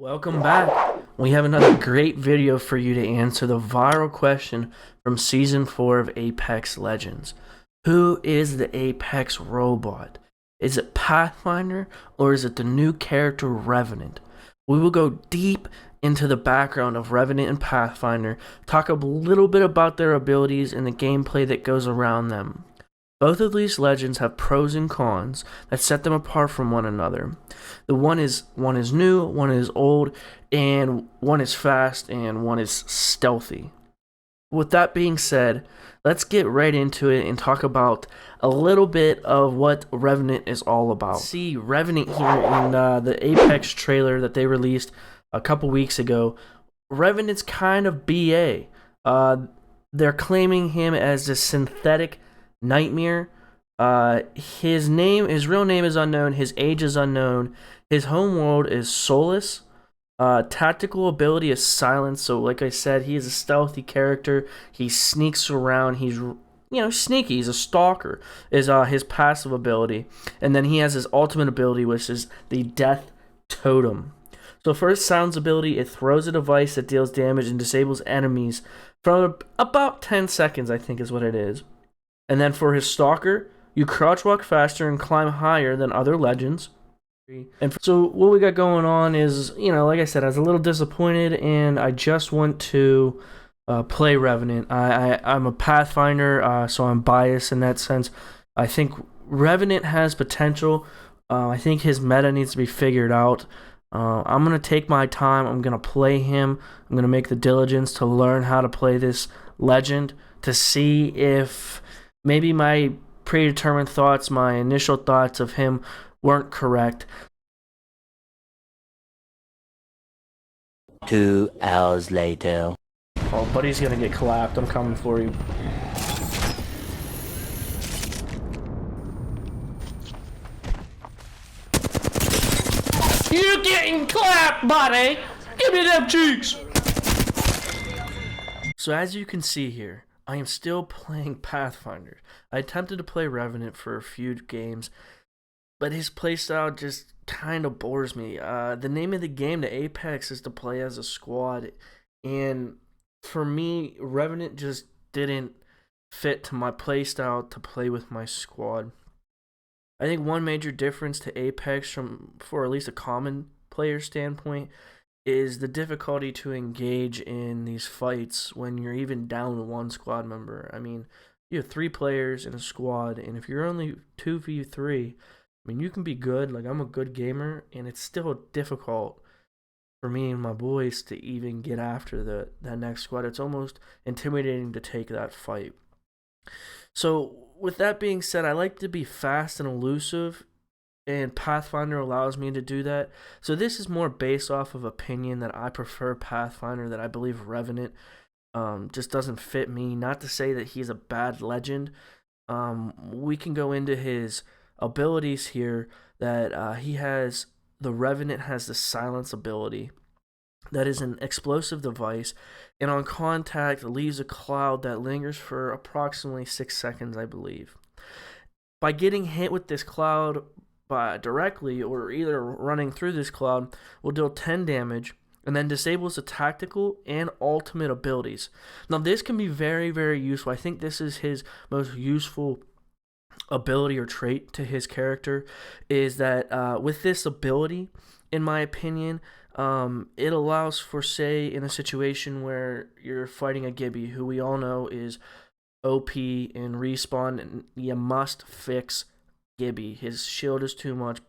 Welcome back. We have another great video for you to answer the viral question from Season 4 of Apex Legends. Who is the Apex robot? Is it Pathfinder or is it the new character Revenant? We will go deep into the background of Revenant and Pathfinder, talk a little bit about their abilities and the gameplay that goes around them. Both of these legends have pros and cons that set them apart from one another. One is new, one is old, and one is fast, and one is stealthy. With that being said, let's get right into it and talk about a little bit of what Revenant is all about. See Revenant here in the Apex trailer that they released a couple weeks ago. Revenant's kind of BA. They're claiming him as a synthetic nightmare. His real name is unknown. His age is unknown. His home world is Solus. Tactical ability is silence. So, like I said, he is a stealthy character. He sneaks around. He's sneaky. He's a stalker. Is his passive ability, and then he has his ultimate ability, which is the death totem. So, for his silence ability, it throws a device that deals damage and disables enemies for about 10 seconds. I think is what it is. And then for his stalker, you crouch walk faster and climb higher than other legends. And so what we got going on is, like I said, I was a little disappointed, and I just want to play Revenant. I'm a Pathfinder, so I'm biased in that sense. I think Revenant has potential. I think his meta needs to be figured out. I'm going to take my time. I'm going to play him. I'm going to make the diligence to learn how to play this legend to see if maybe my predetermined thoughts, my initial thoughts of him weren't correct. 2 hours later. Oh, buddy's gonna get clapped. I'm coming for you. You getting clapped, buddy? Give me them cheeks! So as you can see here, I am still playing Pathfinder. I attempted to play Revenant for a few games, but his playstyle just kind of bores me. The name of the game, the Apex, is to play as a squad, and for me, Revenant just didn't fit to my playstyle to play with my squad. I think one major difference to Apex for at least a common player standpoint is the difficulty to engage in these fights when you're even down one squad member. I mean, you have 3 players in a squad, and if you're only 2v3, I mean, you can be good. Like, I'm a good gamer, and it's still difficult for me and my boys to even get after that next squad. It's almost intimidating to take that fight. So, with that being said, I like to be fast and elusive, and Pathfinder allows me to do that. So this is more based off of opinion that I prefer Pathfinder, that I believe Revenant just doesn't fit me. Not to say that he's a bad legend. We can go into his abilities here, that the Revenant has the silence ability. That is an explosive device, and on contact leaves a cloud that lingers for approximately 6 seconds, I believe. By getting hit with this cloud directly, or either running through this cloud, will deal 10 damage and then disables the tactical and ultimate abilities. Now this can be very, very useful. I think this is his most useful ability or trait to his character, is that with this ability, in my opinion, it allows for, say, in a situation where you're fighting a Gibby, who we all know is OP in respawn, and you must fix Gibby. His shield is too much.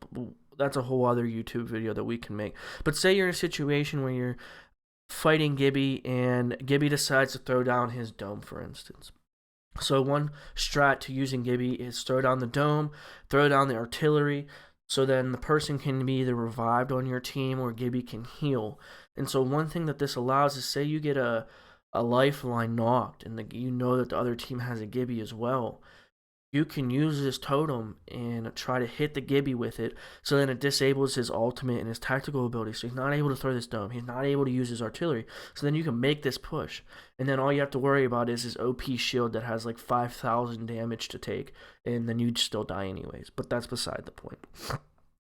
That's a whole other YouTube video that we can make. But say you're in a situation where you're fighting Gibby, and Gibby decides to throw down his dome, for instance. So one strat to using Gibby is throw down the dome, throw down the artillery, so then the person can be either revived on your team or Gibby can heal. And so one thing that this allows is, say you get a lifeline knocked, and you know that the other team has a Gibby as well. You can use this totem and try to hit the Gibby with it, so then it disables his ultimate and his tactical ability. So he's not able to throw this dome. He's not able to use his artillery. So then you can make this push. And then all you have to worry about is his OP shield that has like 5,000 damage to take. And then you'd still die anyways. But that's beside the point.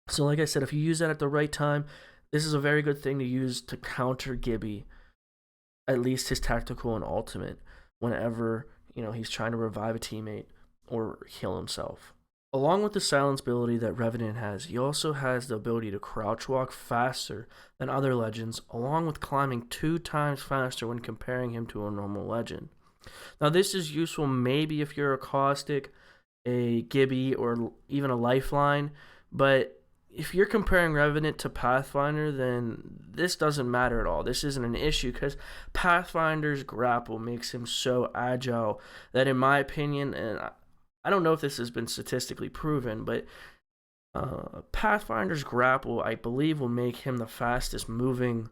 So like I said, if you use that at the right time, this is a very good thing to use to counter Gibby, at least his tactical and ultimate, whenever he's trying to revive a teammate or heal himself. Along with the silence ability that Revenant has, he also has the ability to crouch walk faster than other legends, along with climbing 2 times faster when comparing him to a normal legend. Now, this is useful maybe if you're a Caustic, a Gibby, or even a Lifeline, but if you're comparing Revenant to Pathfinder, then this doesn't matter at all. This isn't an issue because Pathfinder's grapple makes him so agile that, in my opinion, and I don't know if this has been statistically proven, but Pathfinder's grapple, I believe, will make him the fastest moving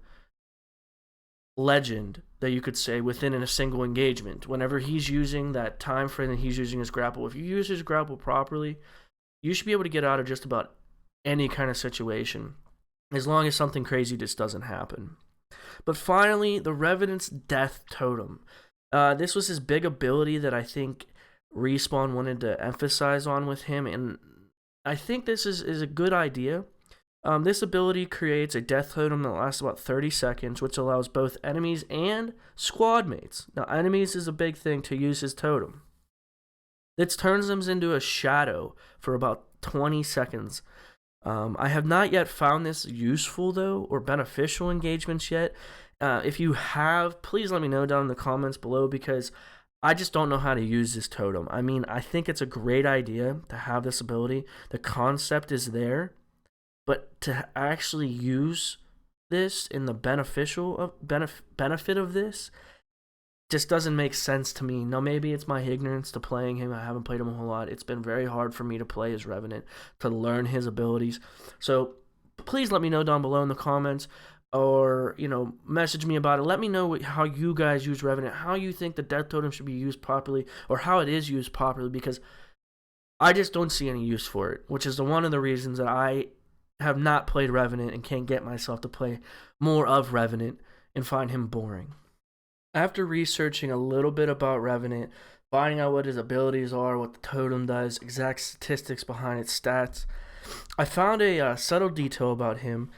legend that you could say within a single engagement. Whenever he's using that time frame that he's using his grapple, if you use his grapple properly, you should be able to get out of just about any kind of situation, as long as something crazy just doesn't happen. But finally, the Revenant's Death Totem. This was his big ability that I think Respawn wanted to emphasize on with him, and I think this is a good idea. This ability creates a death totem that lasts about 30 seconds, which allows both enemies and squad mates. Now, enemies is a big thing to use his totem. It turns them into a shadow for about 20 seconds. I have not yet found this useful, though, or beneficial engagements yet. If you have, please let me know down in the comments below, because I just don't know how to use this totem. I mean, I think it's a great idea to have this ability. The concept is there, but to actually use this in the benefit of this just doesn't make sense to me. Now, maybe it's my ignorance to playing him. I haven't played him a whole lot. It's been very hard for me to play as Revenant, to learn his abilities. So please let me know down below in the comments, or message me about it. Let me know how you guys use Revenant, how you think the Death Totem should be used properly, or how it is used properly, because I just don't see any use for it, which is one of the reasons that I have not played Revenant and can't get myself to play more of Revenant and find him boring. After researching a little bit about Revenant, finding out what his abilities are, what the totem does, exact statistics behind its stats, I found a subtle detail about him.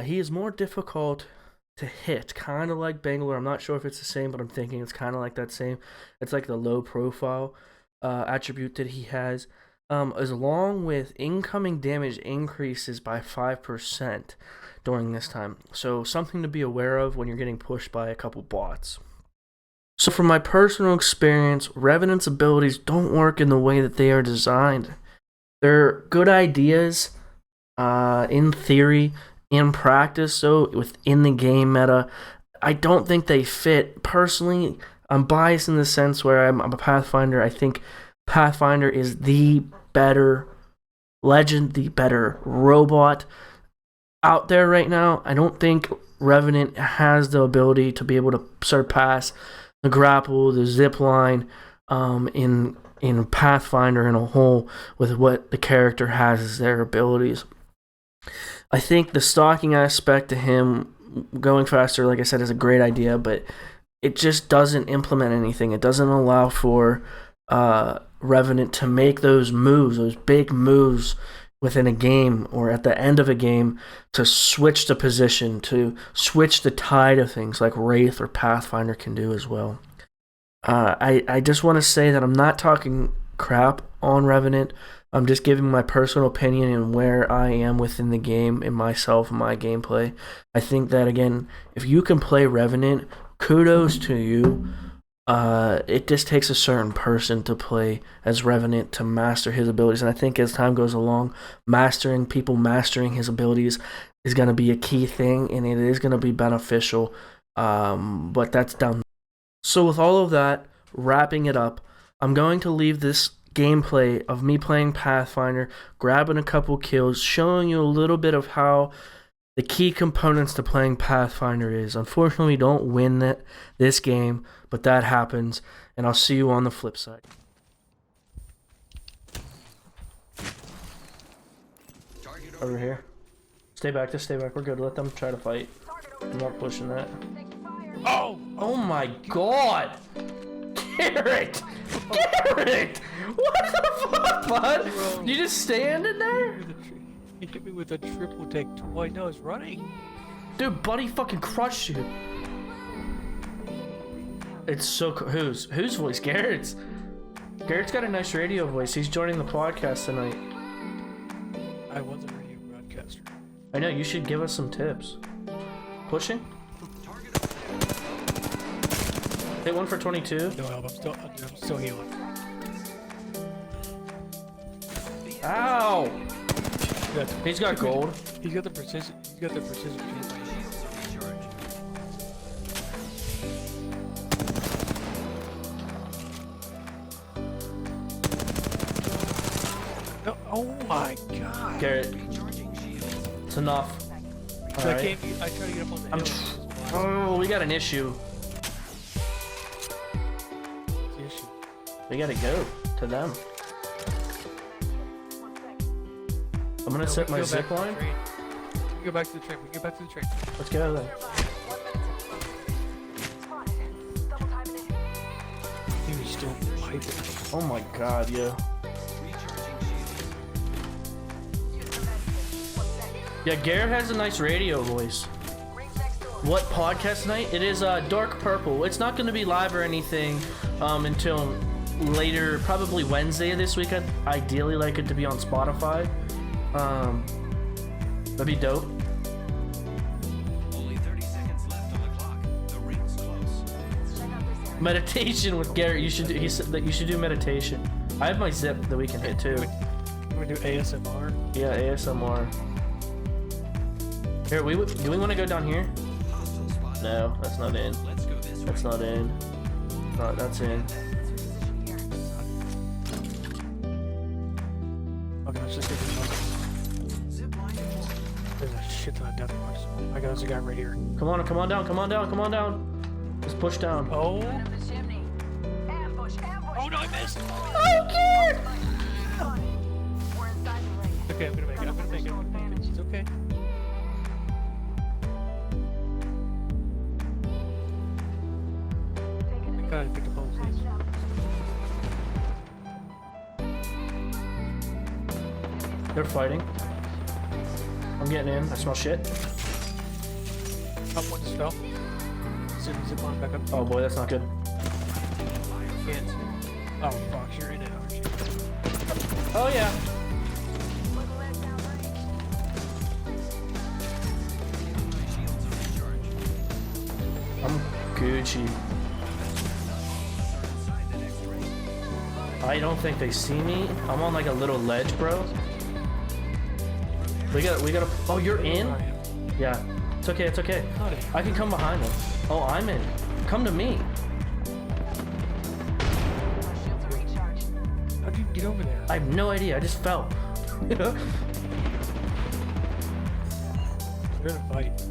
He is more difficult to hit, kind of like Bangalore. I'm not sure if it's the same, but I'm thinking it's kind of like that same. It's like the low profile attribute that he has, as along with incoming damage increases by 5% during this time. So something to be aware of when you're getting pushed by a couple bots. So from my personal experience, Revenant's abilities don't work in the way that they are designed. They're good ideas in theory. In practice, though, within the game meta, I don't think they fit. Personally, I'm biased in the sense where I'm a Pathfinder. I think Pathfinder is the better legend, the better robot out there right now. I don't think Revenant has the ability to be able to surpass the grapple, the zip line in Pathfinder in a whole with what the character has as their abilities. I think the stalking aspect to him going faster, like I said, is a great idea, but it just doesn't implement anything. It doesn't allow for Revenant to make those moves, those big moves within a game or at the end of a game, to switch the position, to switch the tide of things like Wraith or Pathfinder can do as well. I just want to say that I'm not talking crap on Revenant. I'm just giving my personal opinion and where I am within the game and myself and my gameplay. I think that, again, if you can play Revenant, kudos to you. It just takes a certain person to play as Revenant to master his abilities. And I think as time goes along, mastering his abilities is going to be a key thing, and it is going to be beneficial. But that's down. So with all of that, wrapping it up, I'm going to leave this gameplay of me playing Pathfinder, grabbing a couple kills, showing you a little bit of how the key components to playing Pathfinder is. Unfortunately, we don't win this game, but that happens, and I'll see you on the flip side. Over here. Stay back, just stay back. We're good. Let them try to fight. I'm not pushing that. Oh my god! Garrett! Garrett! What the fuck, bud? Bro. You just standing there? You hit me with a triple take twice. No, I was running. Dude, Buddy fucking crushed you. It's so whose voice? Garrett's. Garrett's got a nice radio voice. He's joining the podcast tonight. I was a radio broadcaster. I know, you should give us some tips. Pushing? Hit one for 22. No help, I'm still healing. Ow! He's got gold. He's got the precision. He's got the precision. No, oh my god. Garrett. It's enough. So Alright. I tried to get up on the hill. Oh, we got an issue. What's the issue? We gotta go to them. I'm gonna set my zip line. We can go back to the train. We can go back to the train. Let's go then. Dude, he's still piping. Oh my god, yeah. Yeah, Garrett has a nice radio voice. What podcast night? It is Dark Purple. It's not going to be live or anything until later, probably Wednesday this week. I'd ideally like it to be on Spotify. That'd be dope. Only 30 seconds left on the clock. The ring's close. Meditation with Garrett. You should do, he said that you should do meditation. I have my zip that we can hit too. Can we do ASMR? Yeah, ASMR. Here, do we want to go down here? Hostile spot. No, that's not in. Let's go this way. That's not in. No, that's in. Okay, let's just get the phone. Zip line. There's a shit ton of death marks. I got a guy right here. Come on down, come on down, come on down. Just push down. Oh. Ambush, ambush. Oh no, I missed. Oh, Garrett! We're inside the ring. Okay, I'm gonna make it. I'm gonna make it. I'm gonna make it. It's okay. God, I picked up all these. They're fighting. I'm getting in. I smell shit. Up one just fell. Zip line back up. Oh boy, that's not good. Can't. Oh fuck, you're in it, aren't you? Oh yeah. I'm Gucci. I don't think they see me. I'm on like a little ledge, bro. We gotta. Oh, you're in? I am. Yeah. It's okay. It's okay. Not in. I can come behind them. Oh, I'm in. Come to me. How'd you get over there? I have no idea. I just fell. You're in a fight.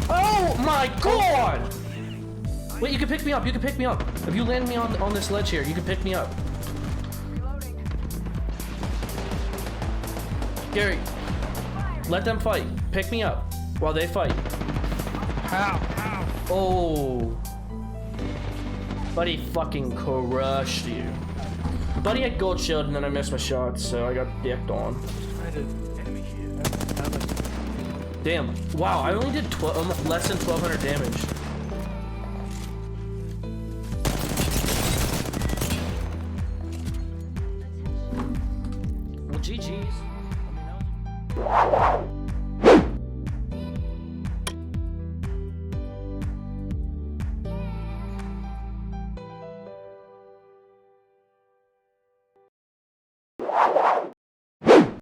Oh my god! Wait, you can pick me up. You can pick me up. If you land me on this ledge here, you can pick me up. Gary, let them fight. Pick me up while they fight. How? How? Oh. Buddy fucking crushed you. Buddy had gold shield and then I missed my shots, so I got dicked on. I did. Enemy shit. Damn. Wow, I only did less than 1,200 damage. Well, GG's. I mean, that was...